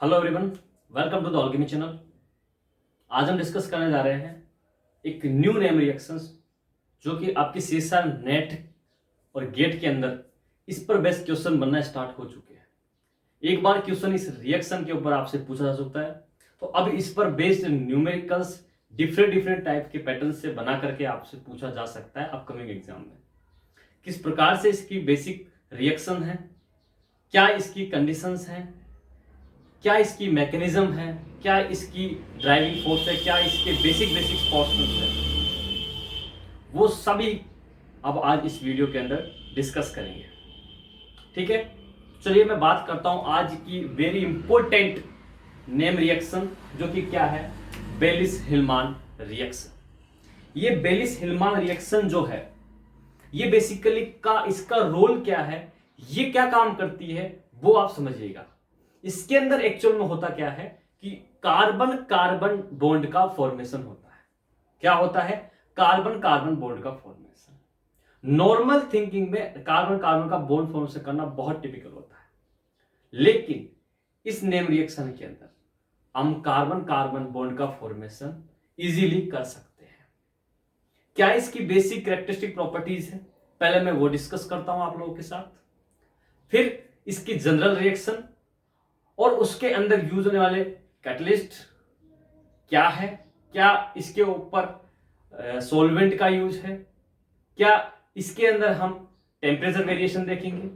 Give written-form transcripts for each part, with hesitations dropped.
Hello everyone, welcome to the Alchemy channel. आज हम discuss करने जा रहे हैं एक न्यू नेम रिएक्शंस जो कि आपकी सीएसआर नेट और गेट के अंदर इस पर बेस्ड क्वेश्चन बनना स्टार्ट हो चुके हैं। एक बार क्वेश्चन इस रिएक्शन के ऊपर आपसे पूछा जा सकता है, तो अब इस पर बेस्ड न्यूमेरिकल्स डिफरेंट टाइप के पैटर्न से बना करके आपसे पूछा जा सकता है अपकमिंग एग्जाम में। किस प्रकार से इसकी बेसिक रिएक्शन है, क्या इसकी कंडीशंस हैं, क्या इसकी मैकेनिज्म है, क्या इसकी ड्राइविंग फोर्स है, क्या इसके बेसिक पोर्शंस है, वो सभी अब आज इस वीडियो के अंदर डिस्कस करेंगे। ठीक है, चलिए मैं बात करता हूं आज की वेरी इंपॉर्टेंट नेम रिएक्शन जो कि क्या है, बेलिस-हिल्मान रिएक्शन। ये बेलिस-हिल्मान रिएक्शन जो है ये बेसिकली इसका रोल क्या है, ये क्या काम करती है, वो आप समझिएगा। इसके अंदर एक्चुअल में होता क्या है कि कार्बन कार्बन बॉन्ड का फॉर्मेशन होता है। क्या होता है? कार्बन कार्बन बॉन्ड का फॉर्मेशन। नॉर्मल थिंकिंग में कार्बन कार्बन का बॉन्ड फॉर्मेशन करना बहुत टिपिकल होता है, लेकिन इस नेम रिएक्शन के अंदर हम कार्बन कार्बन बॉन्ड का फॉर्मेशन इजीली कर सकते हैं। क्या इसकी बेसिक कैरेक्टरिस्टिक प्रॉपर्टीज है, पहले मैं वो डिस्कस करता हूं आप लोगों के साथ। फिर इसकी जनरल रिएक्शन और उसके अंदर यूज होने वाले कैटलिस्ट क्या है, क्या इसके ऊपर सॉल्वेंट का यूज है, क्या इसके अंदर हम टेम्परेचर वेरिएशन देखेंगे,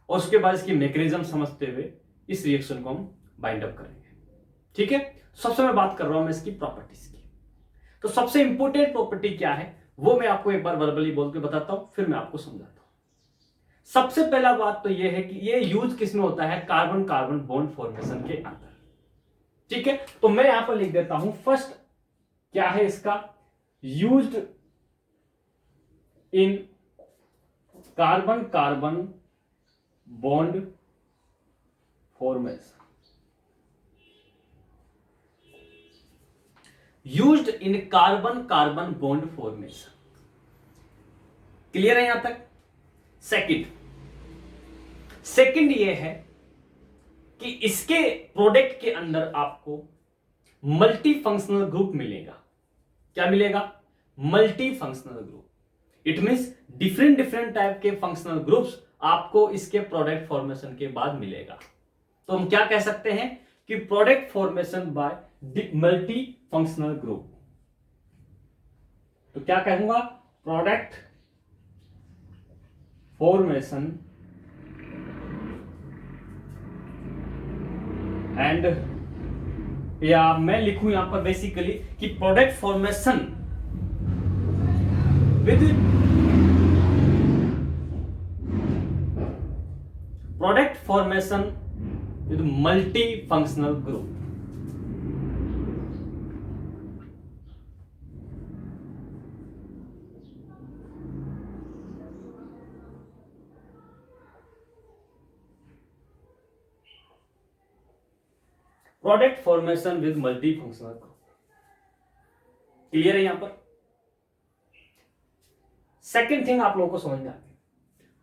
और उसके बाद इसकी मैकेनिज्म समझते हुए इस रिएक्शन को हम बाइंड अप करेंगे। ठीक है, सबसे मैं बात कर रहा हूं मैं इसकी प्रॉपर्टीज की। तो सबसे इंपॉर्टेंट प्रॉपर्टी क्या है वो मैं आपको एक बार वर्बली बोल के बताता हूं, फिर मैं आपको समझाता हूं। सबसे पहला बात तो यह है कि ये यूज किस में होता है, कार्बन कार्बन बॉन्ड फॉर्मेशन के अंदर। ठीक है, तो मैं यहां पर लिख देता हूं फर्स्ट क्या है इसका, used in carbon carbon bond formation. Used in carbon carbon bond formation. Clear है यहां तक? सेकंड ये है कि इसके प्रोडक्ट के अंदर आपको मल्टी फंक्शनल ग्रुप मिलेगा। क्या मिलेगा? Multi functional group. It means different type के फंक्शनल ग्रुप्स आपको इसके प्रोडक्ट फॉर्मेशन के बाद मिलेगा। तो हम क्या कह सकते हैं कि product formation by multi functional group. तो क्या कहूंगा, प्रोडक्ट फॉर्मेशन एंड, या मैं लिखूं यहां पर बेसिकली कि product formation with multi functional group. Product formation with multi functional group. Clear है यहां पर? सेकेंड थिंग आप लोगों को समझ में आ गया।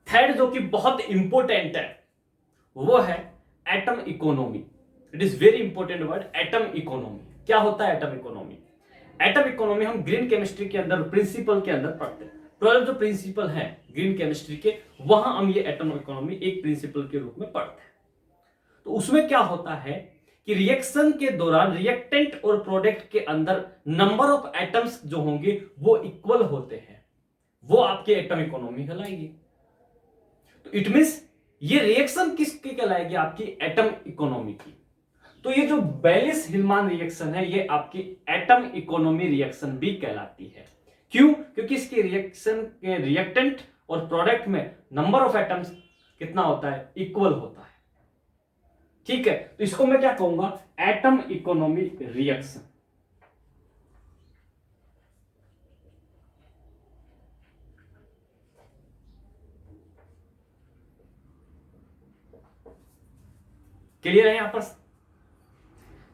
थर्ड जो कि बहुत इंपॉर्टेंट है वो है atom economy. It is very important word, atom economy. क्या होता है एटम इकोनॉमी? एटम इकोनॉमी हम ग्रीन केमिस्ट्री के अंदर प्रिंसिपल के अंदर पढ़ते हैं। 12 जो प्रिंसिपल है ग्रीन केमिस्ट्री के, वहां हम ये एटम इकोनॉमी एक प्रिंसिपल के रूप में पढ़ते हैं। तो उसमें क्या होता है कि रिएक्शन के दौरान रिएक्टेंट और प्रोडक्ट के अंदर नंबर ऑफ एटम्स जो होंगे वो इक्वल होते हैं, वो आपके एटम इकोनॉमी कहलाएगी। तो इट मींस ये रिएक्शन किसकी कहलाएगी, आपकी एटम इकोनॉमी की। तो ये जो बेलिस-हिल्मान रिएक्शन है ये आपकी एटम इकोनॉमी रिएक्शन भी कहलाती है। क्यों? क्योंकि इसके रिएक्शन के रिएक्टेंट और प्रोडक्ट में नंबर ऑफ एटम्स कितना होता है, इक्वल होता है। ठीक है, तो इसको मैं क्या कहूंगा, एटम इकोनॉमी रिएक्शन। क्लियर है यहां पर?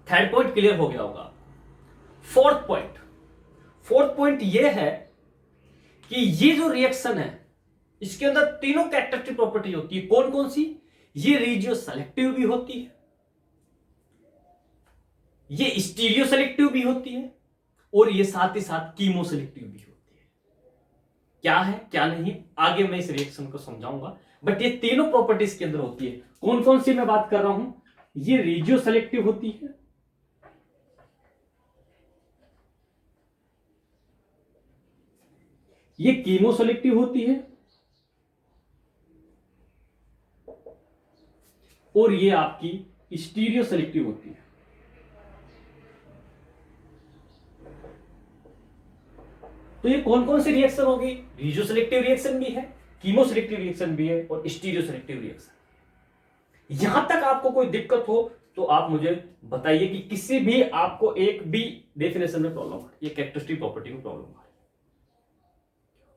थर्ड पॉइंट क्लियर हो गया होगा। फोर्थ पॉइंट यह है कि ये जो रिएक्शन है इसके अंदर तीनों कैरेक्टरिस्टिक प्रॉपर्टी होती है। कौन कौन सी? ये रेडियो सेलेक्टिव भी होती है, ये स्टीरियो सेलेक्टिव भी होती है और ये साथ ही साथ कीमो सेलेक्टिव भी होती है। क्या है क्या नहीं आगे मैं इस रिएक्शन को समझाऊंगा, बट ये तीनों प्रॉपर्टीज के अंदर होती है। कौन कौन सी मैं बात कर रहा हूं, ये रेजियो सेलेक्टिव होती है, ये कीमो सेलेक्टिव होती है, और ये आपकी स्टीरियो सेलेक्टिव होती है। तो ये कौन कौन सी रिएक्शन होगी, रेजियो सेलेक्टिव रिएक्शन भी है, कीमो सेलेक्टिव रिएक्शन भी है और स्टीरियो सेलेक्टिव रिएक्शन। यहां तक आपको कोई दिक्कत हो तो आप मुझे बताइए कि किसी भी आपको एक भी डेफिनेशन में प्रॉब्लम है, ये कैरेक्टरिस्टिक प्रॉपर्टी में प्रॉब्लम है।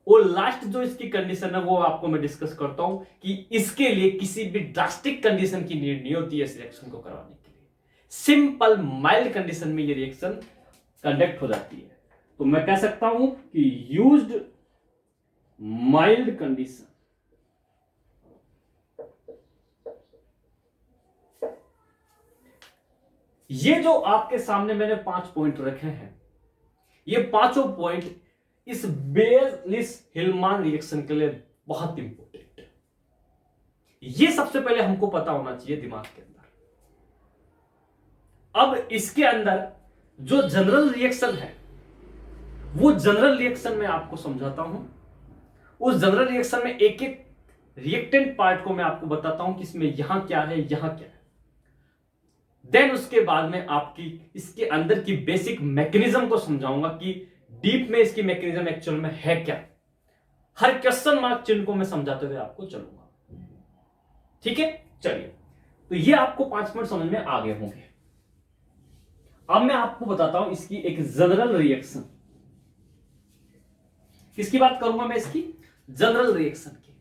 और लास्ट जो इसकी कंडीशन है वो आपको मैं डिस्कस करता हूं कि इसके लिए किसी भी ड्रास्टिक कंडीशन की नीड नहीं होती है इस रिएक्शन को करवाने के लिए। सिंपल माइल्ड कंडीशन में ये रिएक्शन कंडक्ट हो जाती है। तो मैं कह सकता हूं कि यूज्ड माइल्ड कंडीशन, ये जो आपके सामने मैंने 5 पॉइंट रखे हैं, ये पांचों पॉइंट इस बेयरलिस हिल्मान रिएक्शन के लिए बहुत इंपॉर्टेंट है। ये सबसे पहले हमको पता होना चाहिए दिमाग के अंदर। अब इसके अंदर जो जनरल रिएक्शन है वो जनरल रिएक्शन में आपको समझाता हूं। उस जनरल रिएक्शन में एक एक रिएक्टेंट पार्ट को मैं आपको बताता हूं कि इसमें यहां क्या है यहां क्या है। देन उसके बाद में आपकी इसके अंदर की बेसिक मैकेनिज्म को समझाऊंगा कि डीप में इसकी मैकेनिज्म एक्चुअल में है क्या। हर क्वेश्चन मार्क चिन्ह को मैं समझाते हुए आपको चलूंगा। ठीक है, चलिए। तो ये आपको 5 मिनट समझ में आ गए होंगे। अब मैं आपको बताता हूं इसकी एक जनरल रिएक्शन। किसकी बात करूंगा मैं, इसकी जनरल रिएक्शन की।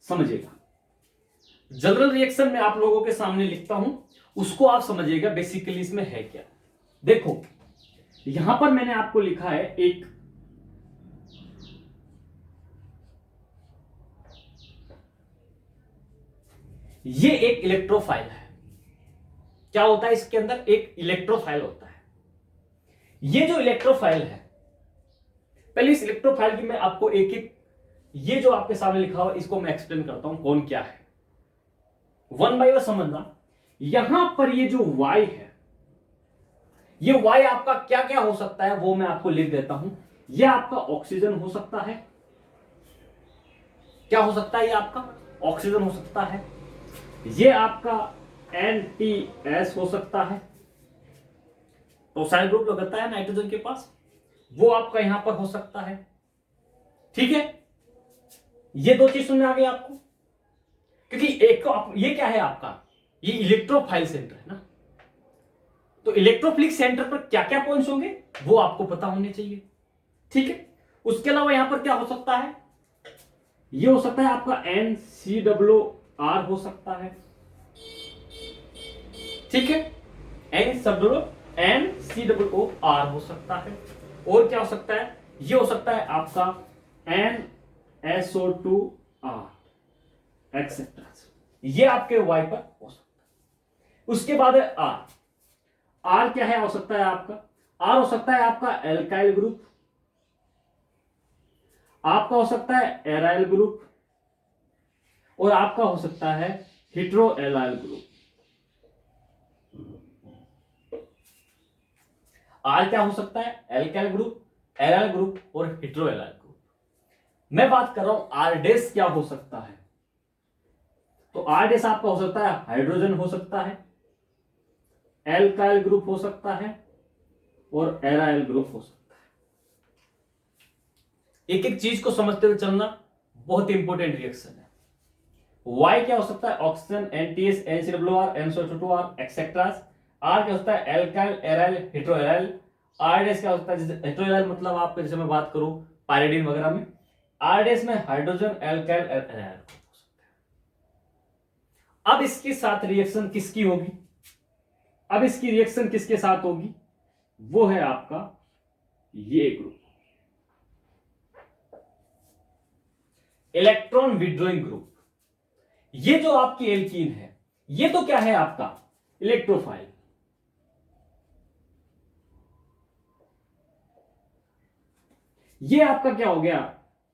समझिएगा, जनरल रिएक्शन में आप लोगों के सामने लिखता हूं, उसको आप समझिएगा बेसिकली इसमें है क्या। देखो यहां पर मैंने आपको लिखा है एक ये एक इलेक्ट्रोफाइल है। क्या होता है इसके अंदर, एक इलेक्ट्रोफाइल होता है। ये जो इलेक्ट्रोफाइल है, पहले इस इलेक्ट्रोफाइल की मैं आपको एक एक, ये जो आपके सामने लिखा हुआ इसको मैं एक्सप्लेन करता हूं कौन क्या है, वन बाय वन समझना। यहां पर ये जो वाई है, ये वाई आपका क्या क्या हो सकता है वो मैं आपको लिख देता हूं। ये आपका ऑक्सीजन हो सकता है। क्या हो सकता है, ये आपका ऑक्सीजन हो सकता है। ये आपका NTS हो सकता है, तो साइड ग्रुप लगता है नाइट्रोजन के पास, वो आपका यहां पर हो सकता है। ठीक है, ये दो चीज समझ में आ गई आपको, क्योंकि एक तो ये क्या है आपका, ये इलेक्ट्रोफाइल सेंटर है ना। तो इलेक्ट्रोफिलिक सेंटर पर क्या क्या पॉइंट्स होंगे वो आपको पता होने चाहिए। ठीक है, उसके अलावा यहां पर क्या हो सकता है, ये हो सकता है आपका NCOR हो सकता है। ठीक है, NCOR हो सकता है। और क्या हो सकता है, ये हो सकता है आपका NSO2R एक्सेट्रा। ये आपके वाई पर हो सकता है। उसके बाद है R क्या है, हो सकता है आपका, R हो सकता है आपका एल्काइल ग्रुप, आपका हो सकता है एराइल ग्रुप, और आपका हो सकता है हेटेरो एलाइल ग्रुप। R क्या हो सकता है, एल्काइल ग्रुप, एराइल ग्रुप और हेटेरो एलाइल ग्रुप। मैं बात कर रहा हूं R डैश क्या हो सकता है, तो R डैश आपका हो सकता है हाइड्रोजन हो सकता है, एल्काइल ग्रुप हो सकता है और एराइल ग्रुप हो सकता है। एक एक चीज को समझते हुए चलना बहुत इंपॉर्टेंट रिएक्शन है। Y क्या हो सकता है, oxygen, NTS, NCOR, NSO2R etcetera. R क्या होता है, alkyl, aryl, hetero aryl. R dash क्या होता है, हेटेरो एराइल मतलब आपके जैसे मैं बात करूं पायरिडीन वगैरह में, R डैश में हाइड्रोजन, एल्काइल, एराइल हो सकता है। अब इसके साथ रिएक्शन किसकी होगी, अब इसकी रिएक्शन किसके साथ होगी, वो है आपका ये ग्रुप इलेक्ट्रॉन विड्रॉइंग ग्रुप। ये जो आपकी एल्कीन है, ये तो क्या है आपका इलेक्ट्रोफाइल। ये आपका क्या हो गया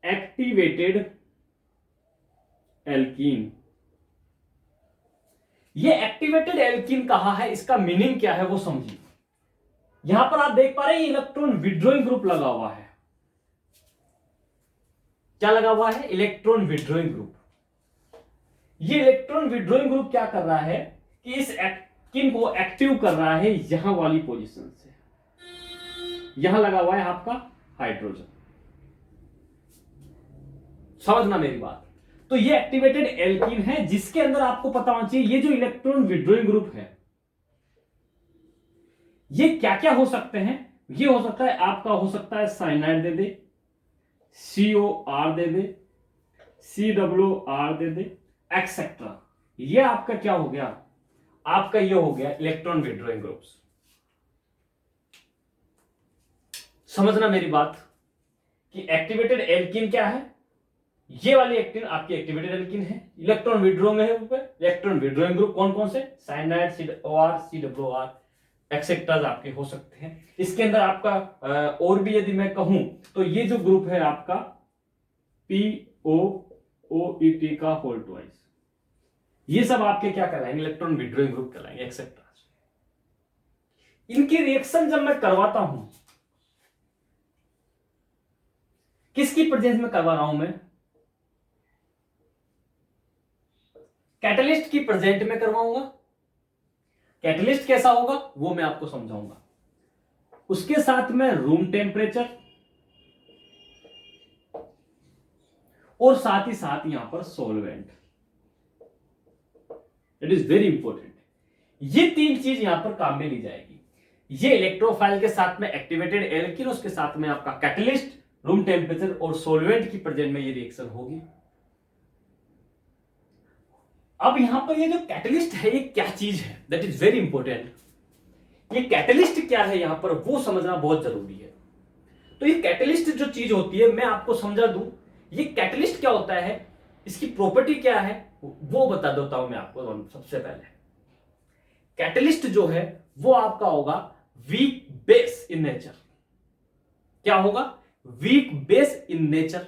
एक्टिवेटेड एल्कीन। ये एक्टिवेटेड एल्कीन कहा है, इसका मीनिंग क्या है वो समझिए। यहां पर आप देख पा रहे हैं इलेक्ट्रॉन विड्रॉइंग ग्रुप लगा हुआ है। क्या लगा हुआ है इलेक्ट्रॉन विड्रॉइंग ग्रुप। ये इलेक्ट्रॉन विड्रॉइंग ग्रुप क्या कर रहा है कि इस एल्कीन को एक्टिव कर रहा है यहां वाली पोजीशन से। यहां लगा हुआ है आपका हाइड्रोजन। समझना मेरी बात। तो ये एक्टिवेटेड एल्कीन है जिसके अंदर आपको पता होना चाहिए ये जो इलेक्ट्रॉन विड्रॉइंग ग्रुप है ये क्या क्या हो सकते हैं। ये हो सकता है आपका, हो सकता है साइनाइड दे दे, COR दे दे, COR दे दे, एक्सेट्रा। ये आपका क्या हो गया, आपका ये हो गया इलेक्ट्रॉन विड्रॉइंग ग्रुप्स। समझना मेरी बात कि एक्टिवेटेड एल्कीन क्या है। ये वाली एक्टिन आपकी एक्टिवेटेड एल्कीन है, इलेक्ट्रॉन विड्रॉ में है ऊपर। इलेक्ट्रॉन विड्रॉइंग ग्रुप कौन कौन से, साइनाइड, COR, COR एक्सेट्रा आपके हो सकते हैं। इसके अंदर आपका और भी यदि मैं कहूं तो ये जो ग्रुप है आपका POOET का होल ट्वाइस, ये सब आपके क्या कहलाएंगे इलेक्ट्रॉन विड्रॉइंग ग्रुप कहलाएंगे एक्सेट्रा। इनकी रिएक्शन जब मैं करवाता हूं, किसकी प्रेजेंस में करवा रहा हूं मैं, कैटलिस्ट की प्रेजेंट में करवाऊंगा। कैटलिस्ट कैसा होगा वो मैं आपको समझाऊंगा। उसके साथ में रूम टेम्परेचर और साथ ही साथ यहां पर solvent. It is very important. ये तीन चीज यहां पर काम में ली जाएगी। ये इलेक्ट्रोफाइल के साथ में एक्टिवेटेड एल्कीन, उसके साथ में आपका कैटलिस्ट, रूम टेम्परेचर और सॉल्वेंट की प्रेजेंट में ये रिएक्शन होगी। अब यहां पर ये जो कैटलिस्ट है ये क्या चीज है, दैट इज वेरी इंपॉर्टेंट। ये कैटलिस्ट क्या है यहां पर वो समझना बहुत जरूरी है। तो ये कैटलिस्ट जो चीज होती है मैं आपको समझा दूं, ये कैटलिस्ट क्या होता है, इसकी प्रॉपर्टी क्या है वो बता देता हूं मैं आपको। सबसे पहले कैटलिस्ट जो है वो आपका होगा वीक बेस इन नेचर। क्या होगा, weak base in nature.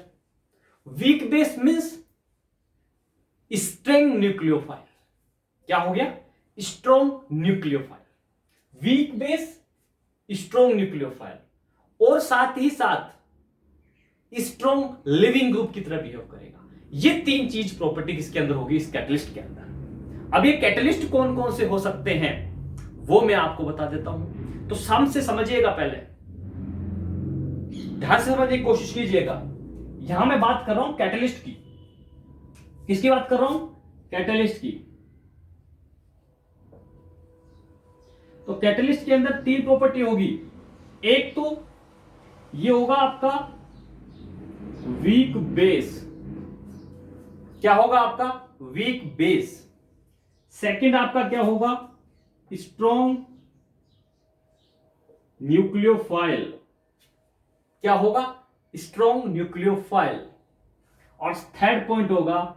Weak base means strong nucleophile. क्या हो गया, strong nucleophile. Weak base, strong nucleophile और साथ ही साथ स्ट्रॉन्ग लिविंग ग्रुप की तरह बिहेव करेगा। ये तीन चीज प्रॉपर्टी किसके अंदर होगी, इस कैटलिस्ट के अंदर। अब ये कैटलिस्ट कौन कौन से हो सकते हैं वो मैं आपको बता देता हूं। तो साम से समझिएगा, पहले ध्यान से समझने की कोशिश कीजिएगा। यहां मैं बात कर रहा हूं कैटलिस्ट की। किसकी बात कर रहा हूं, कैटलिस्ट की। तो कैटलिस्ट के अंदर तीन प्रॉपर्टी होगी। एक तो ये होगा आपका वीक बेस। क्या होगा आपका, वीक बेस। सेकंड आपका क्या होगा, स्ट्रॉन्ग न्यूक्लियोफाइल। क्या होगा, स्ट्रॉन्ग न्यूक्लियोफाइल। और थर्ड पॉइंट होगा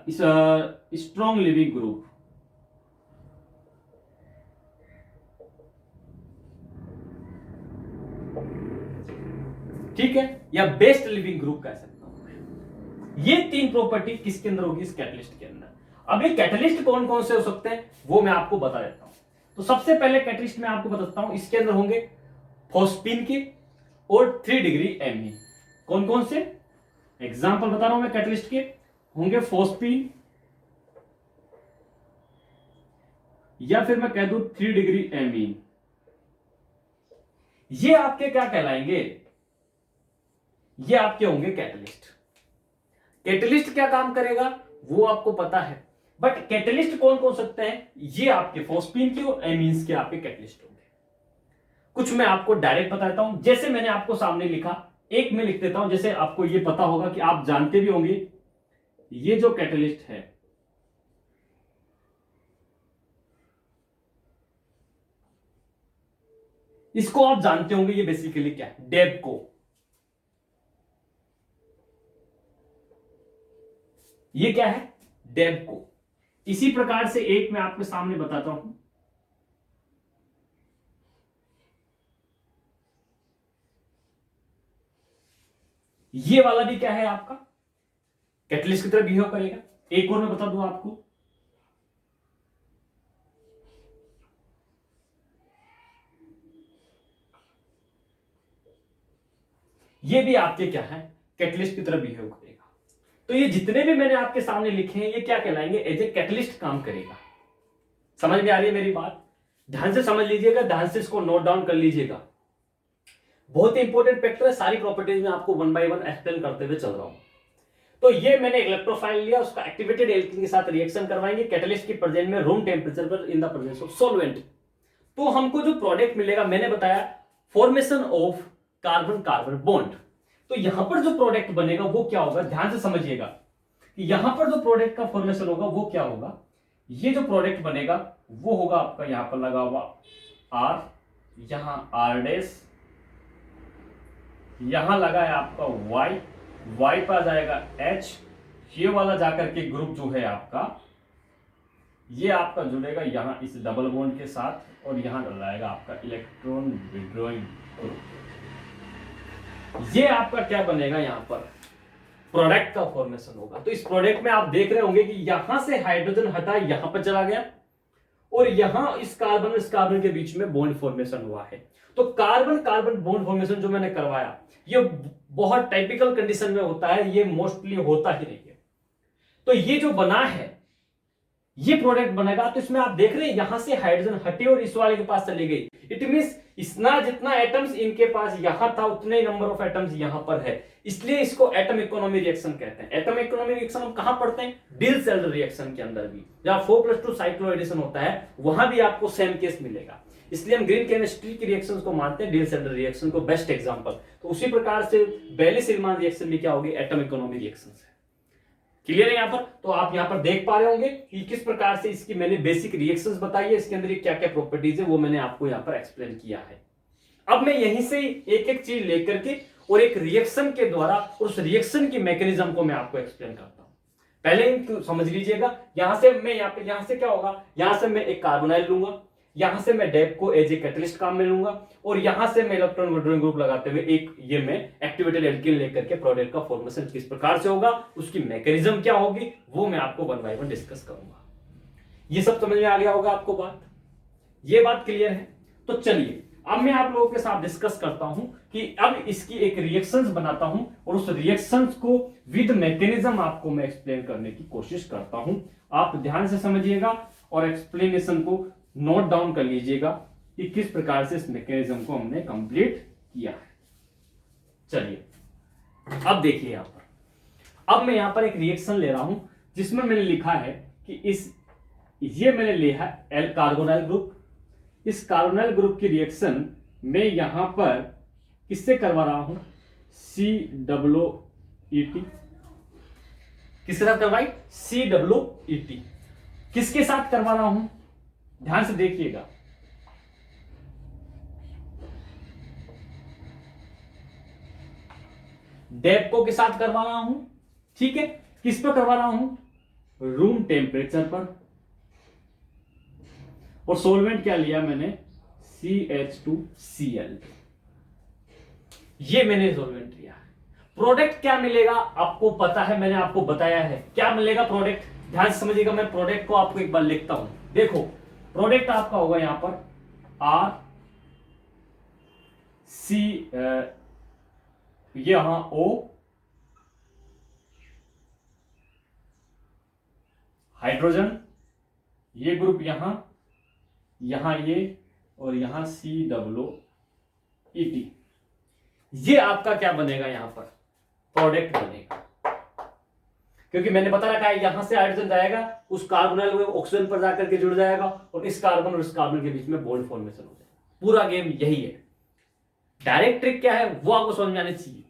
स्ट्रॉन्ग लिविंग ग्रुप। ठीक है, या बेस्ट लिविंग ग्रुप कह सकता हूं। ये तीन प्रॉपर्टी किसके अंदर होगी, इस कैटलिस्ट के अंदर। अब ये कैटलिस्ट कौन कौन से हो सकते हैं वो मैं आपको बता देता हूं। तो सबसे पहले कैटलिस्ट में आपको बताता हूं, इसके अंदर होंगे फॉस्फीन के और 3 डिग्री एमीन। कौन कौन से एग्जाम्पल बता रहा हूं मैं कैटलिस्ट के, होंगे फॉस्फीन, या फिर मैं कह दूं 3 डिग्री एमीन। ये आपके क्या कहलाएंगे, ये आपके होंगे कैटलिस्ट। कैटलिस्ट क्या काम करेगा वो आपको पता है, बट कैटलिस्ट कौन कौन सकते हैं, ये आपके फॉस्फीन के और एमीन्स के आपके कैटलिस्ट होंगे। कुछ मैं आपको डायरेक्ट बताता हूं, जैसे मैंने आपको सामने लिखा, एक में लिख देता हूं, जैसे आपको ये पता होगा कि आप जानते भी होंगे ये जो कैटलिस्ट है इसको आप जानते होंगे, ये बेसिकली क्या है, डेबको। ये क्या है, डेबको। इसी प्रकार से एक मैं आपके सामने बताता हूं, ये वाला भी क्या है आपका, कैटलिस्ट की तरह बिहेव करेगा। एक और मैं बता दूं आपको, ये भी आपके क्या है, कैटलिस्ट की तरह बिहेव करेगा। तो ये जितने भी मैंने आपके सामने लिखे हैं ये क्या कहलाएंगे, एज ए कैटलिस्ट काम करेगा। समझ में आ रही है मेरी बात, ध्यान से समझ लीजिएगा, ध्यान से इसको नोट डाउन कर लीजिएगा। बहुत ही इंपॉर्टेंट फैक्टर है, सारी प्रॉपर्टीज में आपको वन बाय वन एक्सप्लेन करते हुए चल रहा हूं। तो ये मैंने इलेक्ट्रोफाइल लिया, उसका एक्टिवेटेड एल्कीन के साथ रिएक्शन करवाएंगे कैटलिस्ट की प्रेजेंस में रूम टेम्परेचर पर in the presence of solvent. तो हमको जो प्रोडक्ट मिलेगा, मैंने बताया formation of carbon carbon bond. तो यहां पर जो प्रोडक्ट बनेगा वो क्या होगा, ध्यान से समझिएगा कि यहां पर जो प्रोडक्ट का फॉर्मेशन होगा वो क्या होगा। ये जो प्रोडक्ट बनेगा वो होगा आपका यहां पर लगा हुआ आर, यहां आर डैश, यहां लगा है आपका वाई, वाई पर आ जाएगा एच, ये वाला जाकर के ग्रुप जो है आपका, ये आपका जुड़ेगा यहां इस डबल बॉन्ड के साथ और यहां डल जाएगा आपका इलेक्ट्रॉन विड्रॉइंग ग्रुप। ये आपका क्या बनेगा, यहां पर प्रोडक्ट का फॉर्मेशन होगा। तो इस प्रोडक्ट में आप देख रहे होंगे कि यहां से हाइड्रोजन हटा यहां पर चला गया और यहां इस कार्बन के बीच में बॉन्ड फॉर्मेशन हुआ है। तो कार्बन कार्बन बॉन्ड फॉर्मेशन जो मैंने करवाया ये बहुत टाइपिकल कंडीशन में होता है, ये मोस्टली होता ही नहीं है। तो ये जो बना है ये प्रोडक्ट बनेगा। तो इसमें आप देख रहे हैं यहां से हाइड्रोजन हटे और इस वाले के पास चली गई। इट मींस इतना जितना एटम्स इनके पास यहां था उतने ही नंबर ऑफ एटम्स यहां पर है, इसलिए इसको एटम इकोनॉमी रिएक्शन कहते हैं। एटम इकोनॉमी रिएक्शन हम कहां पढ़ते हैं, डिल सेल रिएक्शन के अंदर भी, जहां 4+2 साइक्लोएडिशन होता है वहां भी आपको सेम केस मिलेगा। इसलिए हम ग्रीन केमिस्ट्री की रिएक्शंस को मानते हैं डिल सेल रिएक्शन को बेस्ट एग्जांपल। तो उसी प्रकार से बेली-सिलमान रिएक्शन भी क्या होगी, एटम इकोनॉमी रिएक्शन है। क्लियर है यहां पर। तो आप यहां पर देख पा रहे होंगे कि किस प्रकार से इसकी मैंने बेसिक रिएक्शंस बताई है, इसके अंदर क्या क्या प्रॉपर्टीज है वो मैंने आपको यहां पर एक्सप्लेन किया है। अब मैं यहीं से एक एक चीज लेकर के और एक रिएक्शन के द्वारा उस रिएक्शन की मैकेनिज्म को मैं आपको एक्सप्लेन करता हूं। पहले समझ लीजिएगा, यहां से मैं यहां से क्या होगा, यहां से मैं एक कार्बोनाइल लूंगा, यहां से मैं डेप को एज ए कैटलिस्ट काम में लूंगा और यहां से मैं इलेक्ट्रॉन विड्रॉइंग ग्रुप लगाते हुए एक ये मैं एक्टिवेटेड एल्कीन लेकर के प्रोडक्ट का फॉर्मेशन किस प्रकार से होगा, उसकी मैकेनिज्म क्या होगी, वो मैं आपको वन बाय वन डिस्कस करूंगा। ये सब समझ में आ गया होगा आपको बात, ये बात क्लियर है। तो चलिए अब मैं आप लोगों के साथ डिस्कस करता हूं कि अब इसकी एक रिएक्शंस बनाता हूं और उस रिएक्शंस को विद मैकेनिज्म आपको मैं एक्सप्लेन करने की कोशिश करता हूं। आप ध्यान से समझिएगा और एक्सप्लेनेशन को नोट डाउन कर लीजिएगा कि किस प्रकार से इस मैकेनिज्म को हमने कंप्लीट किया है। चलिए अब देखिए यहां पर, अब मैं यहां पर एक रिएक्शन ले रहा हूं जिसमें मैंने लिखा है कि ये मैंने लिया है एल कार्बोनाइल ग्रुप। इस कार्बोनाइल ग्रुप की रिएक्शन मैं यहां पर किससे करवा रहा हूं, COOET। किसके साथ करवाई, COOET। किसके साथ करवा रहा हूं, ध्यान से देखिएगा, डेपको के साथ करवा रहा हूं। ठीक है, किस पर करवा रहा हूं, रूम टेम्परेचर पर। और सोलवेंट क्या लिया मैंने, CH2Cl। ये मैंने सोलवेंट लिया। प्रोडक्ट क्या मिलेगा आपको पता है, मैंने आपको बताया है क्या मिलेगा प्रोडक्ट। ध्यान से समझिएगा, मैं प्रोडक्ट को आपको एक बार लिखता हूं। देखो प्रोडक्ट आपका होगा यहां पर R C, यहां O, हाइड्रोजन, ये ग्रुप यहां ये और यहां COOET। ये आपका क्या बनेगा, यहां पर प्रोडक्ट बनेगा। क्योंकि मैंने बता रखा है यहां से हाइड्रोजन जाएगा उस कार्बोनाइल में ऑक्सीजन पर जाकर के जुड़ जाएगा और इस कार्बन और इस कार्बन के बीच में बॉन्ड फॉर्मेशन हो जाएगा। पूरा गेम यही है। डायरेक्ट ट्रिक क्या है वो आपको समझ में आनी चाहिए।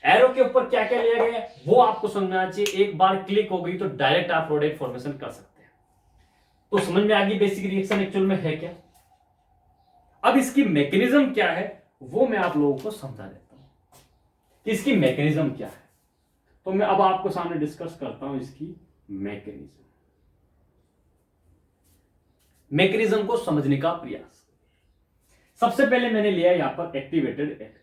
एरो के ऊपर क्या क्या लिया गया है वो आपको समझना चाहिए। एक बार क्लिक हो गई तो डायरेक्ट आप प्रोडक्ट फॉर्मेशन कर सकते हैं। तो समझ में आ गई बेसिक रिएक्शन एक्चुअल में है क्या। अब इसकी मैकेनिज्म क्या है वो मैं आप लोगों को समझा देता हूं कि इसकी मैकेनिज्म क्या है। तो तो मैं अब आपको सामने डिस्कस करता हूं इसकी मैकेनिज्म को समझने का प्रयास। सबसे पहले मैंने लिया यहां पर एक्टिवेटेड एल्कीन।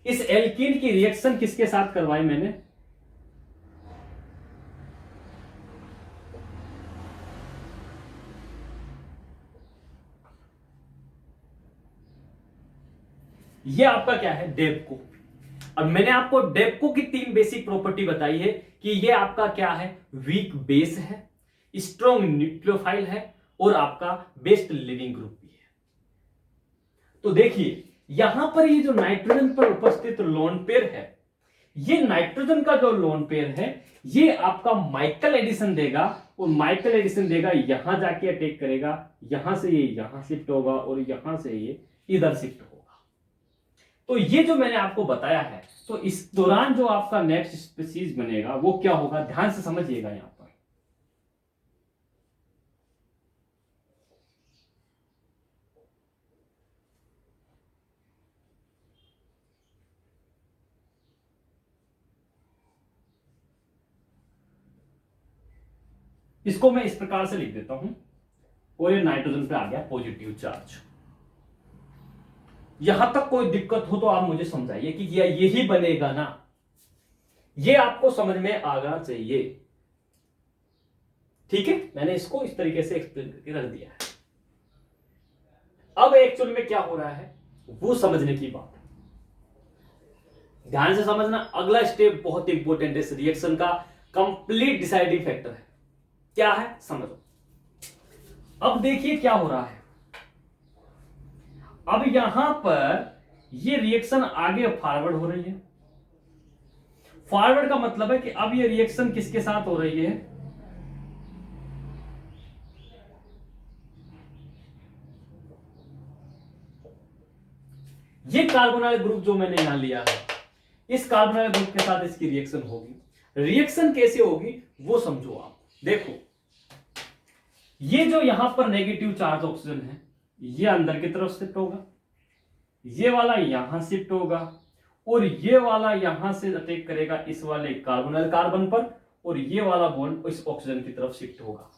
इस एल्कीन की रिएक्शन किसके साथ करवाई मैंने? ये आपका क्या है? डेप्को। अब मैंने आपको डेप्को की 3 बेसिक प्रॉपर्टी बताई है कि ये आपका क्या है? वीक बेस है, स्ट्रॉन्ग न्यूक्लियोफाइल है और आपका बेस्ट लिविंग ग्रुप भी है। तो देखिए यहां पर ये जो नाइट्रोजन पर उपस्थित लोन पेयर है, ये नाइट्रोजन का जो लोन पेयर है ये आपका माइकल एडिशन देगा और माइकल एडिशन देगा यहां जाके अटैक करेगा, यहां से ये यहां शिफ्ट होगा और यहां से ये इधर शिफ्ट होगा। तो ये जो मैंने आपको बताया है, तो इस दौरान जो आपका नेक्स्ट स्पीसीज बनेगा वो क्या होगा? ध्यान से समझिएगा यहां पर। इसको मैं इस प्रकार से लिख देता हूं और ये नाइट्रोजन पे आ गया पॉजिटिव चार्ज। यहां तक कोई दिक्कत हो तो आप मुझे समझाइए कि यही बनेगा ना? ये आपको समझ में आना चाहिए, ठीक है? मैंने इसको इस तरीके से एक्सप्लेन करके रख दिया है। अब एक्चुअल में क्या हो रहा है वो समझने की बात है, ध्यान से समझना। अगला स्टेप बहुत इंपॉर्टेंट है, इस रिएक्शन का कंप्लीट डिसाइडिंग फैक्टर है। क्या है समझो। अब देखिए क्या हो रहा है। अब यहां पर ये रिएक्शन आगे फॉरवर्ड हो रही है। फॉरवर्ड का मतलब है कि अब ये रिएक्शन किसके साथ हो रही है? ये कार्बोनाइल ग्रुप जो मैंने यहां लिया है, इस कार्बोनाइल ग्रुप के साथ इसकी रिएक्शन होगी। रिएक्शन कैसे होगी वो समझो आप। देखो ये जो यहां पर नेगेटिव चार्ज ऑक्सीजन है ये अंदर की तरफ शिफ्ट होगा, ये वाला यहां शिफ्ट होगा और ये वाला यहां से अटैक करेगा इस वाले कार्बोनाइल कार्बन पर और ये वाला बॉन्ड इस ऑक्सीजन की तरफ शिफ्ट होगा।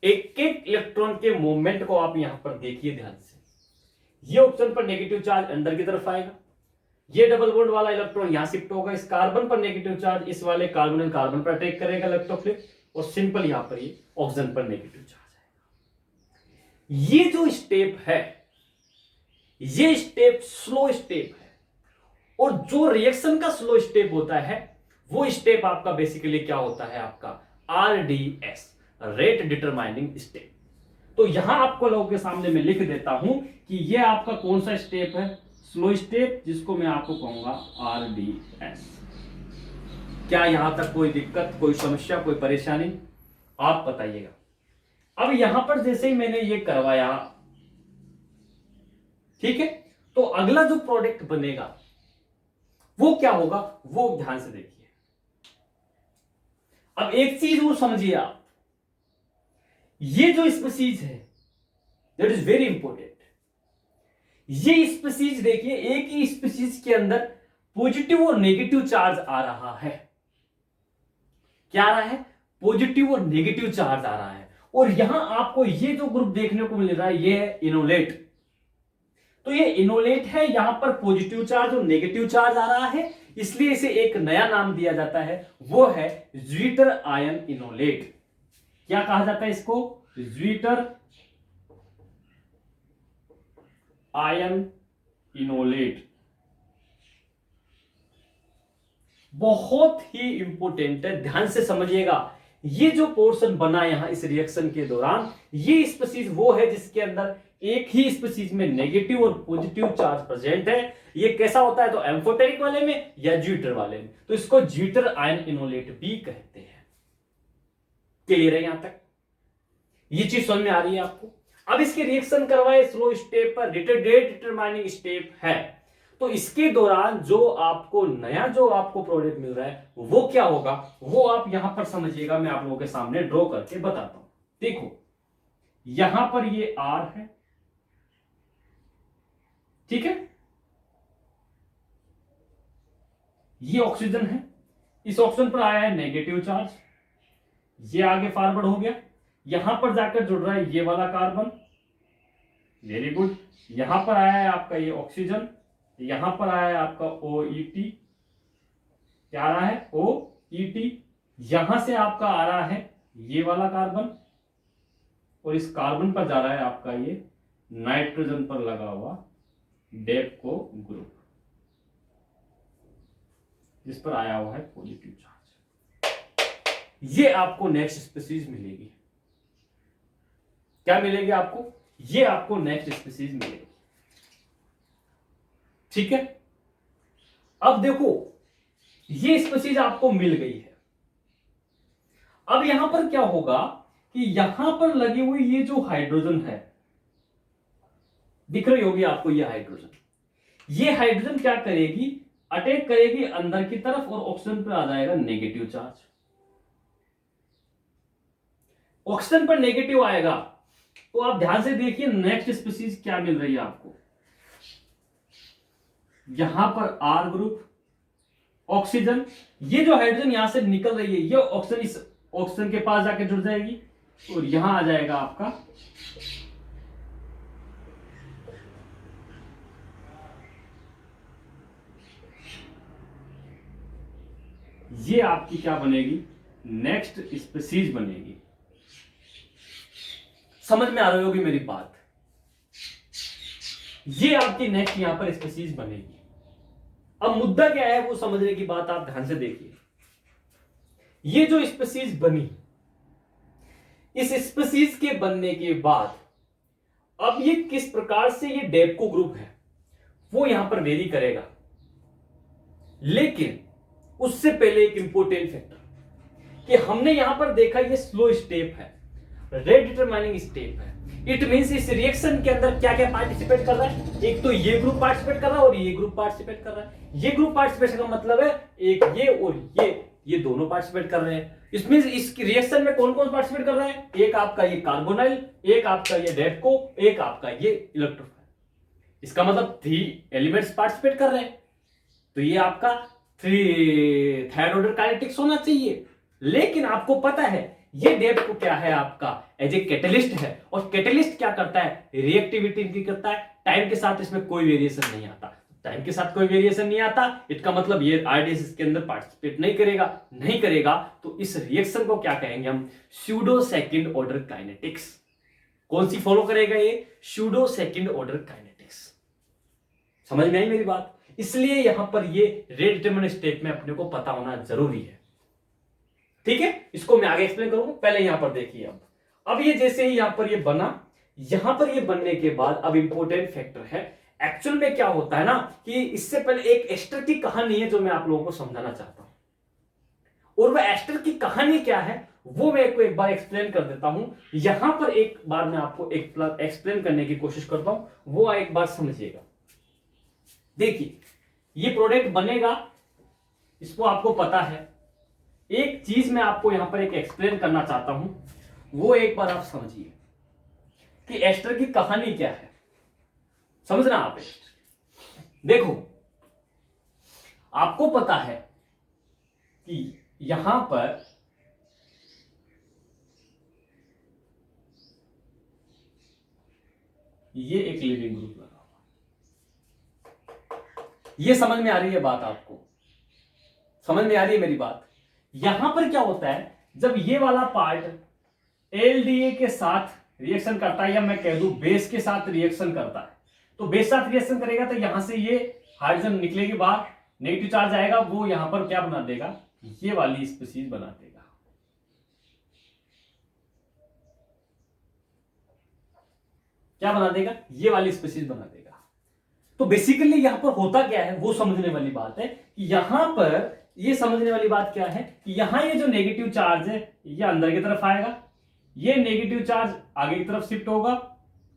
एक एक इलेक्ट्रॉन के मूवमेंट को आप यहां पर देखिए ध्यान से। ये ऑक्सीजन पर नेगेटिव चार्ज अंदर की तरफ आएगा, ये डबल बॉन्ड वाला इलेक्ट्रॉन यहां शिफ्ट होगा, इस कार्बन पर नेगेटिव चार्ज इस वाले कार्बोनाइल कार्बन पर अटैक करेगा इलेक्ट्रोफिलिक और सिंपल यहां पर ये ऑक्सीजन पर नेगेटिव चार्ज आएगा। ये जो स्टेप है ये स्टेप स्लो स्टेप है और जो रिएक्शन का स्लो स्टेप होता है वो स्टेप आपका बेसिकली क्या होता है? आपका RDS, रेट डिटरमाइनिंग स्टेप। तो यहां आपको लोगों के सामने मैं लिख देता हूं कि ये आपका कौन सा स्टेप है? स्लो स्टेप, जिसको मैं आपको कहूंगा RDS। क्या यहां तक कोई दिक्कत, कोई समस्या, कोई परेशानी आप बताइएगा। अब यहां पर जैसे ही मैंने ये करवाया, ठीक है, तो अगला जो प्रोडक्ट बनेगा वो क्या होगा वो ध्यान से देखिए। अब एक चीज वो समझिए आप, ये जो स्पीसीज है दैट इज वेरी इंपॉर्टेंट। ये स्पीसीज देखिए, एक ही स्पीसीज के अंदर पॉजिटिव और नेगेटिव चार्ज आ रहा है। क्या आ रहा है? पॉजिटिव और नेगेटिव चार्ज आ रहा है। और यहां आपको ये जो ग्रुप देखने को मिल रहा है ये है इनोलेट। तो ये इनोलेट है, यहां पर पॉजिटिव चार्ज और नेगेटिव चार्ज आ रहा है, इसलिए इसे एक नया नाम दिया जाता है, वो है ज्वीटर आयन इनोलेट। क्या कहा जाता है इसको? Zwitter ion enolate. बहुत ही इंपॉर्टेंट है, ध्यान से समझिएगा। ये जो पोर्शन बना यहां इस रिएक्शन के दौरान, ये स्पीसीज वो है जिसके अंदर एक ही स्पीसीज में नेगेटिव और पॉजिटिव चार्ज प्रेजेंट है। ये कैसा होता है? तो एम्फोटेरिक वाले में या ज्वीटर वाले में, तो इसको ज्वीटर आयन इनोलेट भी कहते हैं। क्लियर है यहां तक? ये चीज समझ में आ रही है आपको? अब इसके रिएक्शन करवाए स्लो स्टेप पर, रेट डिटरमाइनिंग स्टेप है, तो इसके दौरान जो आपको नया जो आपको प्रोडक्ट मिल रहा है वो क्या होगा वो आप यहां पर समझिएगा। मैं आप लोगों के सामने ड्रॉ करके बताता हूं। देखो यहां पर ये R है ठीक है, ये ऑक्सीजन है, इस ऑक्सीजन पर आया है नेगेटिव चार्ज, ये आगे फॉरवर्ड हो गया, यहां पर जाकर जुड़ रहा है ये वाला कार्बन, वेरी गुड। यहां पर आया है आपका ये ऑक्सीजन, यहां पर आया है आपका OET, क्या आ रहा है OET, यहां से आपका आ रहा है ये वाला कार्बन, और इस कार्बन पर जा रहा है आपका ये नाइट्रोजन पर लगा हुआ डेप्को ग्रुप, जिस पर आया हुआ है पॉजिटिव चार्ज। ये आपको नेक्स्ट स्पीसीज मिलेगी। क्या मिलेगी आपको? ये आपको नेक्स्ट स्पीसीज मिलेगी। ठीक है, अब देखो ये स्पीसीज आपको मिल गई है। अब यहां पर क्या होगा कि यहां पर लगी हुई ये जो हाइड्रोजन है, दिख रही होगी आपको ये हाइड्रोजन, ये हाइड्रोजन क्या करेगी, अटैक करेगी अंदर की तरफ और ऑक्सीजन पर आ जाएगा नेगेटिव चार्ज। ऑक्सीजन पर नेगेटिव आएगा तो आप ध्यान से देखिए नेक्स्ट स्पीसीज क्या मिल रही है आपको। यहां पर R ग्रुप, ऑक्सीजन, ये जो हाइड्रोजन यहां से निकल रही है ये ऑक्सीजन इस ऑक्सीजन के पास जाके जुड़ जाएगी और यहां आ जाएगा आपका ये आपकी क्या बनेगी, नेक्स्ट स्पीसीज बनेगी। समझ में आ रही होगी मेरी बात? ये आपकी नेक्स्ट यहां पर स्पीसीज बनेगी। अब मुद्दा क्या है वो समझने की बात आप ध्यान से देखिए। ये जो स्पीसीज बनी, इस स्पीसीज के बनने के बाद अब ये किस प्रकार से ये डेप्को ग्रुप है वो यहां पर वेरी करेगा, लेकिन उससे पहले एक इंपॉर्टेंट फैक्टर कि हमने यहां पर देखा ये स्लो स्टेप है, रेट डिटरमाइनिंग स्टेप है। इट मींस इस रिएक्शन के अंदर क्या क्या पार्टिसिपेट कर रहा है, एक तो ये ग्रुप पार्टिसिपेट कर रहा है और ये ग्रुप पार्टिसिपेट कर रहा है। ये ग्रुप पार्टिसिपेशन का मतलब है एक ये और ये दोनों पार्टिसिपेट कर रहे हैं। इसमें इस रिएक्शन में कौन कौन पार्टिसिपेट कर रहा है, एक आपका ये कार्बोनाइल, एक आपका ये डेप्को, एक आपका ये इलेक्ट्रोफाइल। इसका मतलब 3 एलिमेंट्स पार्टिसिपेट कर रहे हैं, तो ये आपका थर्ड ऑर्डर काइनेटिक्स होना चाहिए। लेकिन आपको पता है ये डेप्को क्या है, आपका एज ए कैटलिस्ट है, और कैटलिस्ट क्या करता है, रिएक्टिविटी इनकी करता है। टाइम के साथ इसमें कोई वेरिएशन नहीं आता, टाइम के साथ कोई वेरिएशन नहीं आता, इसका मतलब ये आरडीएस इसके अंदर पार्टिसिपेट नहीं करेगा, तो इस रिएक्शन को क्या कहेंगे हम, स्यूडो सेकंड ऑर्डर काइनेटिक्स। कौन सी फॉलो करेगा ये, स्यूडो सेकंड ऑर्डर काइनेटिक्स। समझ में आई मेरी बात? इसलिए यहां पर ये रेट डिटरमिनेंट स्टेप में अपने को पता होना जरूरी है। ठीक है, इसको मैं आगे एक्सप्लेन करूंगा, पहले यहां पर देखिए। अब ये जैसे ही यहां पर ये बना, यहां पर ये बनने के बाद अब इंपॉर्टेंट फैक्टर है, एक्चुअल में क्या होता है ना कि इससे पहले एक एस्टर की कहानी है जो मैं आप लोगों को समझाना चाहता हूं। और वह एस्टर की कहानी क्या है वो मैं आपको एक बार एक्सप्लेन कर देता हूं। यहां पर एक बार मैं आपको एक एक्सप्लेन करने की कोशिश करता हूं, वो एक बार समझिएगा। देखिए ये प्रोडक्ट बनेगा, इसको आपको पता है। एक चीज मैं आपको यहां पर एक एक्सप्लेन करना चाहता हूं, वो एक बार आप समझिए कि एस्टर की कहानी क्या है। समझना आप देखो, आपको पता है कि यहां पर ये एक लिविंग ग्रुप लगा हुआ, ये समझ में आ रही है बात? आपको समझ में आ रही है मेरी बात? यहां पर क्या होता है, जब ये वाला पार्ट एलडीए के साथ रिएक्शन करता है, या मैं कह दूं बेस के साथ रिएक्शन करता है, तो बेस साथ रिएक्शन करेगा तो यहां से ये हाइड्रोजन निकलेगी बाहर, नेगेटिव चार्ज आएगा, वो यहां पर क्या बना देगा, ये वाली स्पीसीज बना देगा। क्या बना देगा, ये वाली स्पीसीज बना देगा। तो बेसिकली यहां पर होता क्या है वो समझने वाली बात है कि यहां पर ये समझने वाली बात क्या है कि यहां ये जो नेगेटिव चार्ज है ये अंदर की तरफ आएगा, ये नेगेटिव चार्ज आगे की तरफ शिफ्ट होगा।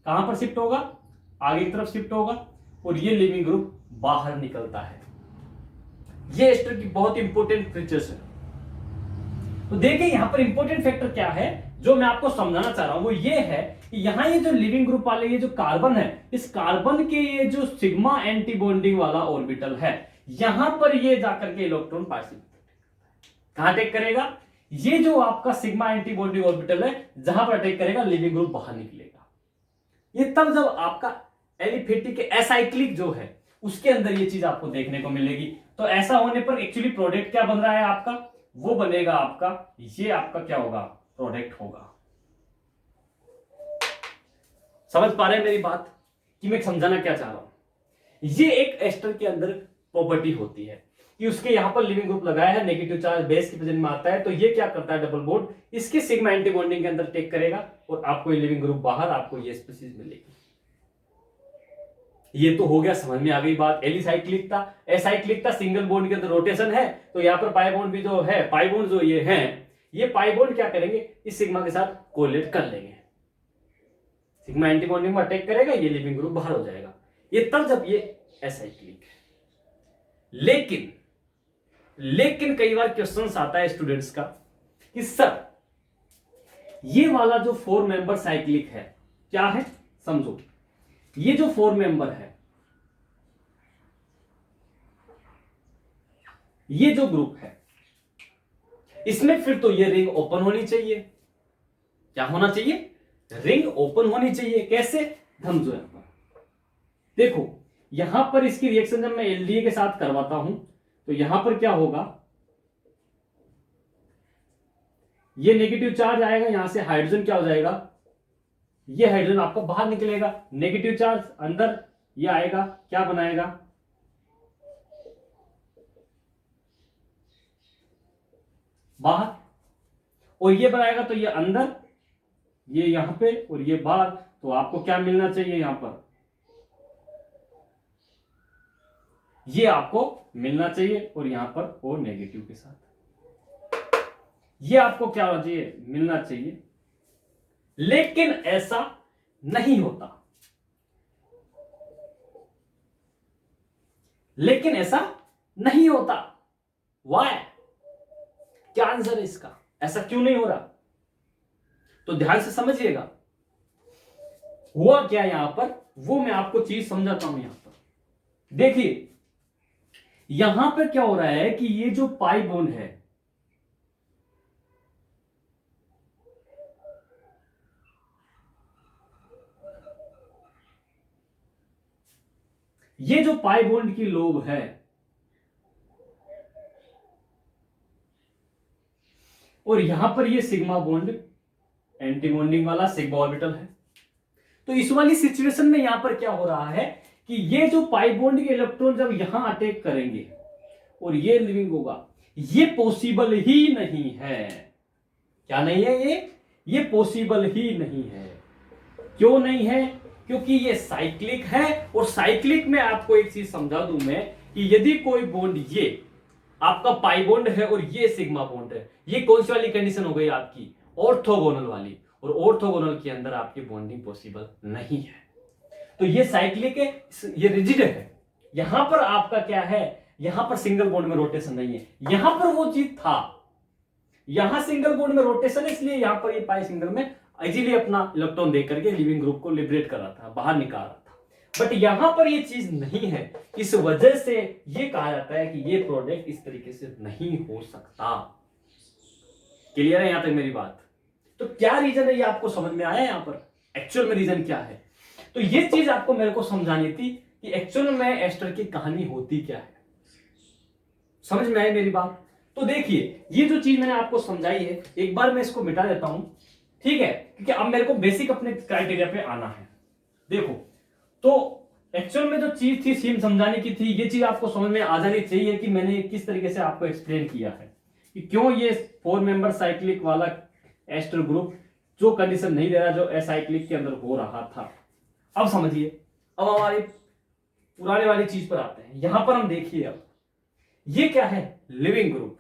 कहां पर शिफ्ट होगा, आगे की तरफ शिफ्ट होगा, और ये लिविंग ग्रुप बाहर निकलता है। ये एस्टर की बहुत इंपॉर्टेंट फीचर्स है। तो देखिए यहां पर इंपॉर्टेंट फैक्टर क्या है जो मैं आपको समझाना चाह रहा हूं, वो ये है कि यहां ये जो लिविंग ग्रुप वाले ये जो कार्बन है, इस कार्बन के ये जो सिग्मा एंटी बॉन्डिंग वाला ऑर्बिटल है, यहां पर ये जाकर के इलेक्ट्रॉन पार्टिसिपेट कहां अटैक करेगा, ये जो आपका सिग्मा एंटी बॉन्डिंग ऑर्बिटल है जहां पर अटैक करेगा, लिविंग ग्रुप बाहर निकलेगा। ये तब जब आपका एलिफेटिक एसाइक्लिक जो है उसके अंदर ये चीज आपको देखने को मिलेगी। तो ऐसा होने पर एक्चुअली प्रोडक्ट क्या बन रहा है आपका, वो बनेगा आपका, ये आपका क्या होगा, प्रोडक्ट होगा। समझ पा रहे हैं मेरी बात कि मैं समझाना क्या चाह रहा हूं। ये एक एस्टर के अंदर प्रॉपर्टी होती है कि उसके यहां पर लिविंग ग्रुप लगाया है, नेगेटिव चार्ज बेस की प्रेजेंस में आता है, तो ये क्या करता है, डबल बॉन्ड इसके सिग्मा एंटी बॉन्डिंग के अंदर टेक करेगा और आपको ये लिविंग ग्रुप बाहर, आपको ये स्पीशीज मिलेगी। ये तो हो गया, समझ में आ गई बात। एलिसाइक्लिक था, एसाइक्लिक था, सिंगल बॉन्ड के अंदर रोटेशन है, तो यहाँ पर पाई बॉन्ड भी जो है, पाई बॉन्ड जो ये है, ये पाई बॉन्ड क्या करेंगे, इस सिग्मा के साथ कोरिलेट कर लेंगे, सिग्मा एंटी बॉन्डिंग में अटैक करेगा, ये लिविंग ग्रुप बाहर हो जाएगा। ये तब जब ये एसाइक्लिक है। लेकिन कई बार क्वेश्चन आता है स्टूडेंट्स का कि सर ये वाला जो 4 मेंबर साइक्लिक है क्या है, समझो ये जो 4 मेंबर है, ये जो ग्रुप है, इसमें फिर तो ये रिंग ओपन होनी चाहिए। क्या होना चाहिए, रिंग ओपन होनी चाहिए। कैसे, समझो यहां पर देखो, यहां पर इसकी रिएक्शन जब मैं एलडीए के साथ करवाता हूं तो यहां पर क्या होगा, ये नेगेटिव चार्ज आएगा, यहां से हाइड्रोजन क्या हो जाएगा, ये हाइड्रोजन आपका बाहर निकलेगा, नेगेटिव चार्ज अंदर, ये आएगा क्या बनाएगा, बाहर, और ये बनाएगा तो ये अंदर, ये यहां पे और ये बाहर। तो आपको क्या मिलना चाहिए, यहां पर ये आपको मिलना चाहिए और यहां पर ओ नेगेटिव के साथ ये आपको क्या होना चाहिए, मिलना चाहिए। लेकिन ऐसा नहीं होता, लेकिन ऐसा नहीं होता। वाई, क्या आंसर है इसका, ऐसा क्यों नहीं हो रहा, तो ध्यान से समझिएगा हुआ क्या यहां पर, वो मैं आपको चीज समझाता हूं। यहां पर देखिए, यहां पर क्या हो रहा है कि ये जो पाई बॉन्ड है, ये जो पाई बॉन्ड की लोब है, और यहां पर ये सिग्मा बॉन्ड एंटी बॉन्डिंग वाला सिग्मा ऑर्बिटल है। तो इस वाली सिचुएशन में यहां पर क्या हो रहा है कि ये जो पाई बॉन्ड के इलेक्ट्रॉन जब यहां अटैक करेंगे और ये लिविंग होगा, ये पॉसिबल ही नहीं है। क्या नहीं है, ये पॉसिबल ही नहीं है। क्यों नहीं है, क्योंकि ये साइक्लिक है, और साइक्लिक में आपको एक चीज समझा दूं मैं कि यदि कोई बॉन्ड, ये आपका पाई बॉन्ड है और ये सिग्मा बॉन्ड है, ये कौन सी वाली कंडीशन हो गई आपकी, ऑर्थोगोनल वाली, और ऑर्थोगोनल के अंदर आपकी बॉन्डिंग पॉसिबल नहीं है। तो ये साइक्लिक है, ये रिजिड है। यहां पर आपका क्या है, यहां पर सिंगल बॉन्ड में रोटेशन नहीं है, यहां पर वो चीज था, यहां सिंगल बॉन्ड में रोटेशन है, इसलिए यहां पर ये पाई सिंगल में इजीली अपना इलेक्ट्रॉन देकर करके लिविंग ग्रुप को लिबरेट कर रहा था, बाहर निकाल रहा था। बट यहां पर ये चीज नहीं है, इस वजह से ये कहा जाता है कि ये प्रोडक्ट इस तरीके से नहीं हो सकता। क्लियर है यहां तक मेरी बात? तो क्या रीजन है, ये आपको समझ में आया यहां पर एक्चुअल में रीजन क्या है? तो ये चीज आपको मेरे को समझानी थी कि एक्चुअल में एस्टर की कहानी होती क्या है। समझ में आई मेरी बात? तो देखिए, ये जो चीज मैंने आपको समझाई है, एक बार मैं इसको मिटा देता हूं, ठीक है, क्योंकि अब मेरे को बेसिक अपने क्राइटेरिया पे आना है। देखो, तो एक्चुअल में जो चीज थी सीम समझाने की थी, ये चीज आपको समझ में आ जानी चाहिए कि मैंने किस तरीके से आपको एक्सप्लेन किया है कि क्यों ये 4 मेंबर साइक्लिक वाला एस्टर ग्रुप जो कंडीशन नहीं दे रहा जो एसाइक्लिक के अंदर हो रहा था। अब समझिए, अब हमारी पुराने वाली चीज पर आते हैं। यहां पर हम देखिए, अब ये क्या है, लिविंग ग्रुप।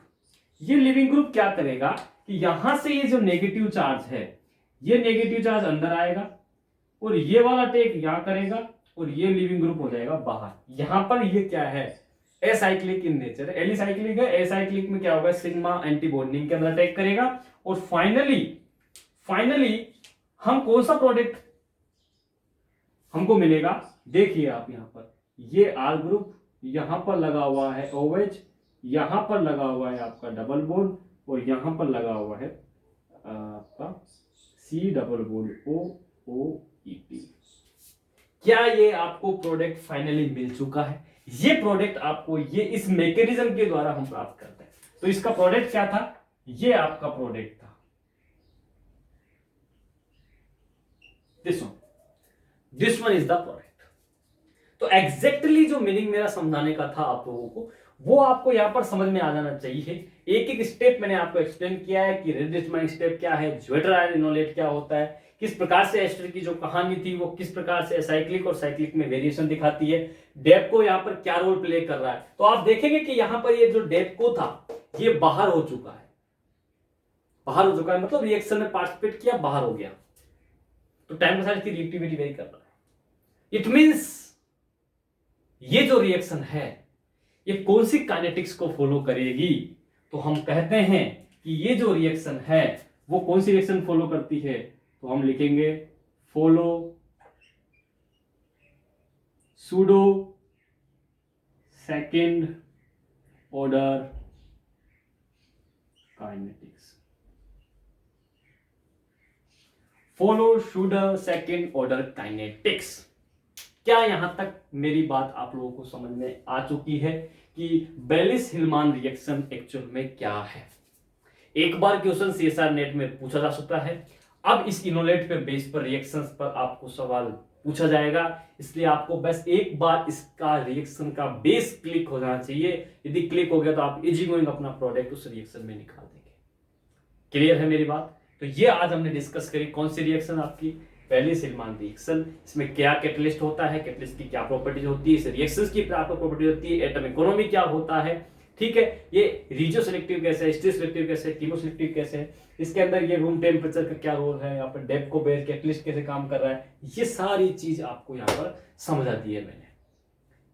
ये लिविंग ग्रुप क्या करेगा कि यहां से ये जो नेगेटिव चार्ज है, ये नेगेटिव चार्ज अंदर आएगा और ये वाला टेक यहां करेगा और ये लिविंग ग्रुप हो जाएगा बाहर। यहां पर ये क्या है, एसाइक्लिक इन नेचर, एलिसाइक्लिक है। एसाइक्लिक में क्या होगा, सिग्मा एंटी बॉन्डिंग के अंदर अटैक करेगा और फाइनली हम कौन सा प्रोडक्ट हमको मिलेगा, देखिए आप यहां पर ये आर ग्रुप, यहां पर लगा हुआ है OH, यहां पर लगा हुआ है आपका डबल बॉन्ड और यहां पर लगा हुआ है आपका C डबल बॉन्ड OOET। क्या ये आपको प्रोडक्ट फाइनली मिल चुका है? ये प्रोडक्ट आपको ये इस मैकेनिज्म के द्वारा हम प्राप्त करते हैं। तो इसका प्रोडक्ट क्या था, ये आपका प्रोडक्ट था this one is the product. तो एग्जैक्टली जो मीनिंग मेरा समझाने का था आप लोगों को, वो आपको यहां पर समझ में आ जाना चाहिए। एक एक स्टेप मैंने आपको एक्सप्लेन किया है कि रेडिस्माइंग स्टेप क्या है, ज्वेटर आयन इनोलेट क्या होता है, किस प्रकार से एस्टर की जो कहानी थी वो किस प्रकार से साइक्लिक और साइक्लिक में वेरिएशन दिखाती है, डेप्को यहाँ पर क्या रोल प्ले कर रहा है। तो आप देखेंगे कि यहाँ पर ये जो डेप्को था ये बाहर हो चुका है, मतलब रिएक्शन में पार्टिसिपेट किया, बाहर हो गया। तो टाइम के साथ इसकी रिएक्टिविटी वेरी कर रहा है। इट मींस ये जो रिएक्शन है ये कौन सी काइनेटिक्स को फॉलो करेगी, तो हम कहते हैं कि ये जो रिएक्शन है वो कौन सी रिएक्शन फॉलो करती है, तो हम लिखेंगे follow pseudo second order kinetics. Follow pseudo second order kinetics. क्या यहां तक मेरी बात आप लोगों को समझ में आ चुकी है कि बेलिस-हिल्मान रिएक्शन एक्चुअल में क्या है? एक बार क्वेश्चन CSR नेट में पूछा जा सकता है। अब इस इनोलेट पे बेस पर रिएक्शंस पर आपको सवाल पूछा जाएगा, इसलिए आपको बस एक बार इसका रिएक्शन का बेस क्लिक हो जाना चाहिए। यदि क्लिक हो गया तो आप इजी गोइंग अपना प्रोडक्ट उस रिएक्शन में निकाल देंगे। क्लियर है मेरी बात? तो ये आज हमने डिस्कस करी कौन सी रिएक्शन, आपकी बेलिस-हिल्मान रिएक्शन। इसमें क्या कैटलिस्ट होता है, कैटलिस्ट की क्या प्रॉपर्टीज होती है, इस रिएक्शंस की क्या प्रॉपर्टी होती है, एटम इकोनॉमी क्या होता है, ठीक है, ये रीजियो सिलेक्टिव कैसे है, स्टीरियो सिलेक्टिव कैसे है, कीमो सिलेक्टिव कैसे है, इसके अंदर ये रूम टेम्परेचर का क्या रोल है, यहाँ पर डेप्को बेस कैटलिस्ट कैसे काम कर रहा है, ये सारी चीज आपको यहाँ पर समझा दी है मैंने।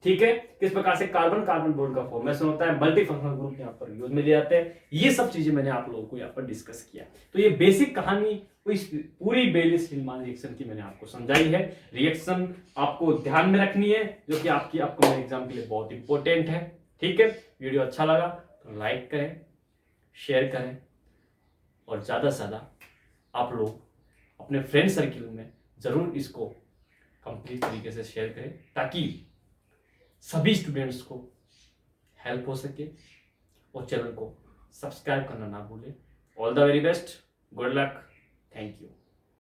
ठीक है, किस प्रकार से कार्बन कार्बन बॉन्ड का फॉर्मेशन होता है, मल्टी फंक्शनल ग्रुप यहाँ पर यूज में ले जाते हैं, ये सब चीजें मैंने आप लोगों को यहाँ पर डिस्कस किया। तो ये बेसिक कहानी इस पूरी बेलिस-हिल्मान रिएक्शन की मैंने आपको समझाई है। रिएक्शन आपको ध्यान में रखनी है, जो कि आपकी अपकमिंग एग्जाम के लिए बहुत इंपॉर्टेंट है। ठीक है, वीडियो अच्छा लगा तो लाइक करें, शेयर करें और ज्यादा से ज्यादा आप लोग अपने फ्रेंड सर्किल में जरूर इसको कंप्लीट तरीके से शेयर करें, ताकि सभी स्टूडेंट्स को हेल्प हो सके, और चैनल को सब्सक्राइब करना ना भूलें। All the very best, good luck, thank you.